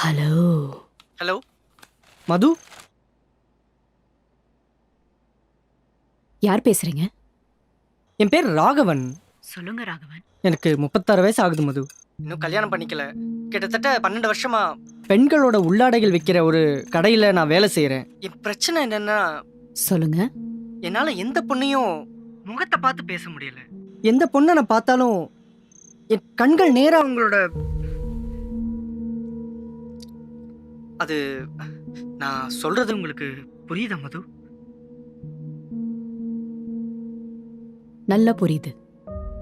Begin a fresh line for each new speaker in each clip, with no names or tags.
Hello.
Hello மது.
யார் பேசுறீங்க?
என் பேர் ராகவன்.
சொல்லுங்க ராகவன்.
எனக்கு 36 வயசு ஆகுது மது. இன்னும் கல்யாணம் பண்ணிக்கல. கிட்டத்தட்ட 12 வருஷமா பெண்களோட உள்ளாடைகள் விற்கிற ஒரு கடையில் நான் வேலை செய்கிறேன். என் பிரச்சனை என்னன்னா,
சொல்லுங்க.
என்னால் எந்த பொண்ணையும் முகத்தை பார்த்து பேச முடியல. எந்த பொண்ணை நான் பார்த்தாலும் என் கண்கள் நேராக அவங்களோட அது நான் சொல்றது உங்களுக்கு புரியுதா மது?
நல்லா புரியுது.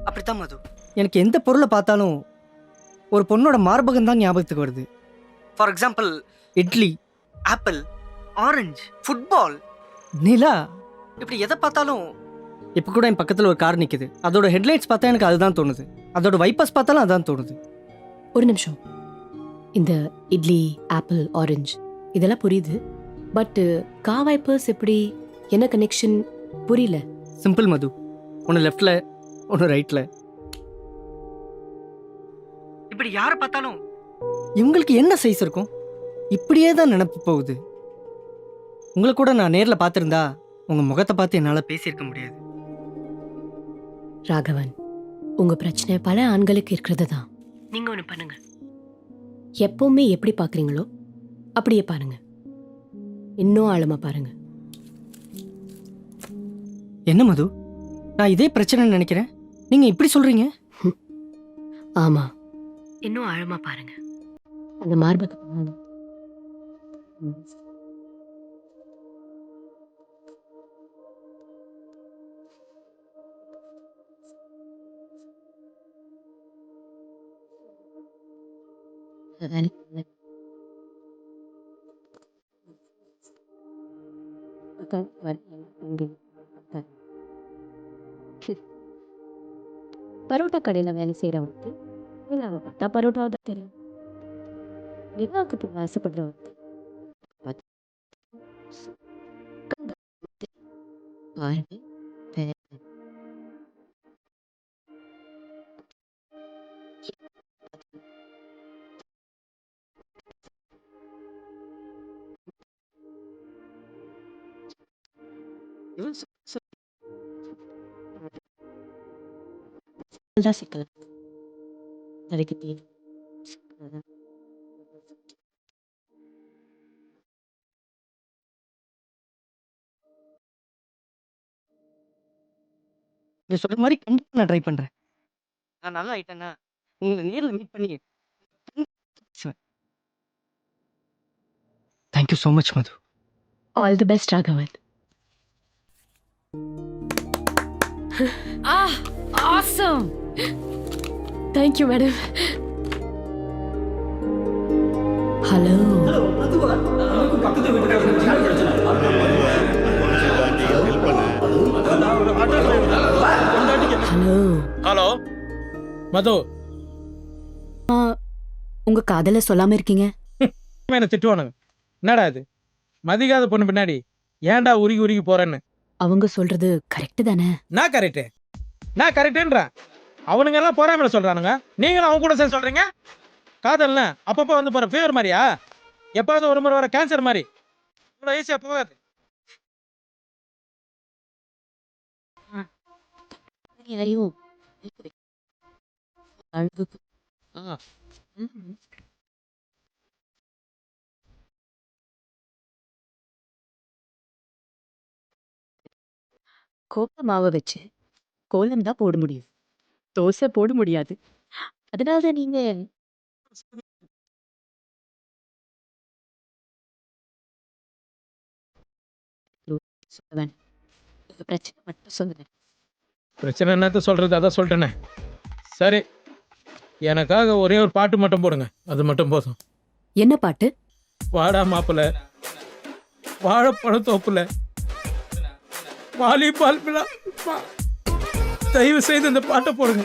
அப்படித்தான் மது. எனக்கு எந்த பொருளை பார்த்தாலும் ஒரு பொண்ணோட மார்பகம் தான் ஞாபகத்துக்கு வருது. For example idli, apple, orange, football, நிலா, இப்படி எதை பார்த்தாலும். இப்போ கூட என் பக்கத்தில் ஒரு கார் நிற்குது. அதோட ஹெட்லைட்ஸ் பார்த்தா எனக்கு அதுதான் தோணுது. அதோட வைப்பர்ஸ் பார்த்தாலும் அதுதான் தோணுது.
ஒரு நிமிஷம். இந்த இட்லி, ஆப்பிள், ஆரஞ்சு இதெல்லாம் புரியுது. பட் கார் வைப்பர்ஸ் எப்படி? என்ன கனெக்ஷன்? புரியல.
சிம்பிள் மது. ஒன்று லெஃப்டில், ஒன்று ரைட்டில். இப்படி யாரை பார்த்தாலும் இவங்களுக்கு என்ன சைஸ் இருக்கும் இப்படியே தான் நினப்பு போகுது. உங்களை கூட நான் நேரில் பார்த்துருந்தா உங்கள் முகத்தை பார்த்து என்னால் பேசியிருக்க முடியாது.
ராகவன், உங்க பிரச்சனை பல ஆண்களுக்கு இருக்கிறது தான். நீங்க ஒன்று பண்ணுங்க. எப்பவுமே எப்படி பார்க்குறீங்களோ அப்படியே பாருங்க. இன்னும் ஆழமா பாருங்க.
என்ன மது, நான் இதே பிரச்சனைன்னு நினைக்கிறேன். நீங்க இப்படி சொல்றீங்க?
ஆமா, இன்னும் ஆழமா பாருங்க. அந்த மார்பக பரோட்டா கடையில் வேலை செய்கிறவனுக்கு நிலாவை பார்த்தா பரோட்டாவை தான் தெரியும். நிலாவுக்கு ஆசைப்படுறவனுக்கு தான் சிக்கலாம். அதுக்கு தெரியும்.
நீங்க சொல்ற மாதிரி கண்டிப்பா நான் ட்ரை பண்றேன். நான் நல்லா ஆயிட்டேன்னா உங்களை நேரில் மீட் பண்ணி thank you so much Madhu.
All the best Raghavan. Awesome. Thank you, madam. Hello. Hello.
Hello Madhu,
உங்க காதல சொல்லாம இருக்கீங்க?
என்ன திட்டுவானுங்க. என்னடா இது மதிக்காத பொண்ணு பின்னாடி ஏன்டா உருகி உருகி போறேன்னு.
அவங்க சொல்றது கரெக்ட் தானே?
நான் கரெக்டுன்றேன். அவனுங்க எல்லாம் போறாமல சொல்றானுங்க, நீங்களும் அவங்க கூட சேர்ந்து சொல்றீங்க. காதல்னா அப்பப்போ வந்து போற ஃபீவர் மாதிரியா? எப்பாவது ஒரு முறை வர கேன்சர் மாதிரி இவ்வளோ ஈஸியா போகாது.
கோப்ப மாவை வச்சு கோலம் தான் போட முடியும், தோசை போட முடியாது. அதனால நீங்க சொல்லுவேன். பிரச்சனை மட்டும் சொல்லுங்க.
பிரச்சனை என்னத்த சொல்றது, அதான் சொல்லிட்டேனே. சரி, எனக்காக ஒரே ஒரு பாட்டு மட்டும் போடுங்க, அது மட்டும் போதும்.
என்ன பாட்டு?
வாடா மாப்பிள்ள வாழைப்பழத்தோப்புல வாலிபால் விழா. தயவு செய்து இந்த பாட்டை போடுங்க.